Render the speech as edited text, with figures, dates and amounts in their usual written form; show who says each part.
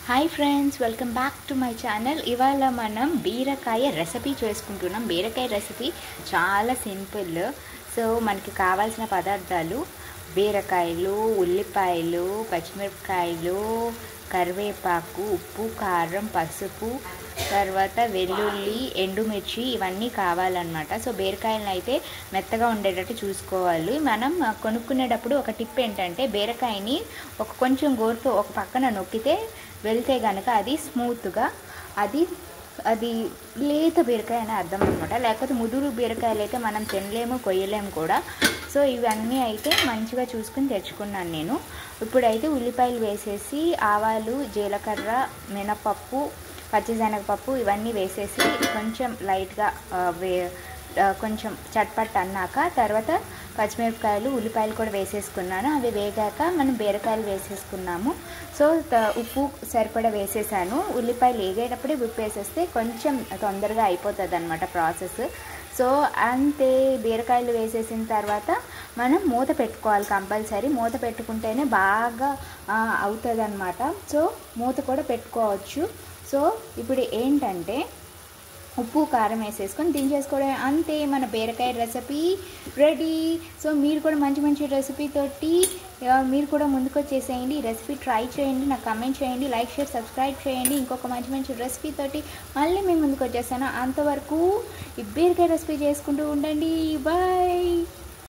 Speaker 1: Hi friends, welcome back to my channel. ఇవాళ మనం బీరకాయ రెసిపీ చేసుకుంటున్నాం. బీరకాయ రెసిపీ చాలా సింపుల్. సో మనకి కావాల్సిన పదార్థాలు బీరకాయలు, ఉల్లిపాయలు, పచ్చిమిరపకాయలు, కరివేపాకు, ఉప్పు, కారం, పసుపు, తర్వాత వెల్లుల్లి, ఎండుమిర్చి ఇవన్నీ కావాలన్నమాట. సో బీరకాయలను అయితే మెత్తగా ఉండేటట్టు చూసుకోవాలి. మనం కొనుక్కునేటప్పుడు ఒక టిప్ ఏంటంటే బీరకాయని కొంచెం గోరుతో ఒక పక్కన నొక్కితే వెళ్తే కనుక అది స్మూత్గా అది లేత బీరకాయ అని అర్థం అనమాట. లేకపోతే ముదురు బీరకాయలు అయితే మనం తినలేము, కొయ్యలేము కూడా. సో ఇవన్నీ అయితే మంచిగా చూసుకుని తెచ్చుకున్నాను నేను. ఇప్పుడైతే ఉల్లిపాయలు వేసేసి ఆవాలు, జీలకర్ర, మినపప్పు, పచ్చిశనగపప్పు ఇవన్నీ వేసేసి కొంచెం లైట్గా కొంచెం చట్పట్ అన్నాక తర్వాత పచ్చిమిరపకాయలు, ఉల్లిపాయలు కూడా వేసేసుకున్నాను. అవి వేగాక మనం బీరకాయలు వేసేసుకున్నాము. సో ఉప్పు సరిపడా వేసేసాను. ఉల్లిపాయలు వేగేటప్పుడే ఉప్పు వేసేస్తే కొంచెం తొందరగా అయిపోతుంది అన్నమాట ప్రాసెస్. సో అంతే, బీరకాయలు వేసేసిన తర్వాత మనం మూత పెట్టుకోవాలి కంపల్సరీ. మూత పెట్టుకుంటేనే బాగా అవుతుంది అన్నమాట. సో మూత కూడా పెట్టుకోవచ్చు. సో ఇప్పుడు ఏంటంటే ఉప్పు, కారం వేసేసుకొని దించేసుకోవడం, అంతే. మన బీరకాయ రెసిపీ రెడీ. సో మీరు కూడా మంచి మంచి రెసిపీతోటి మీరు కూడా ముందుకు వచ్చేసేయండి. ఈ రెసిపీ ట్రై చేయండి, నాకు కమెంట్ చేయండి, లైక్, షేర్, సబ్స్క్రైబ్ చేయండి. ఇంకొక మంచి మంచి రెసిపీతోటి మళ్ళీ మేము ముందుకు వచ్చేసాను. అంతవరకు ఈ బీరకాయ రెసిపీ చేసుకుంటూ ఉండండి. బాయ్.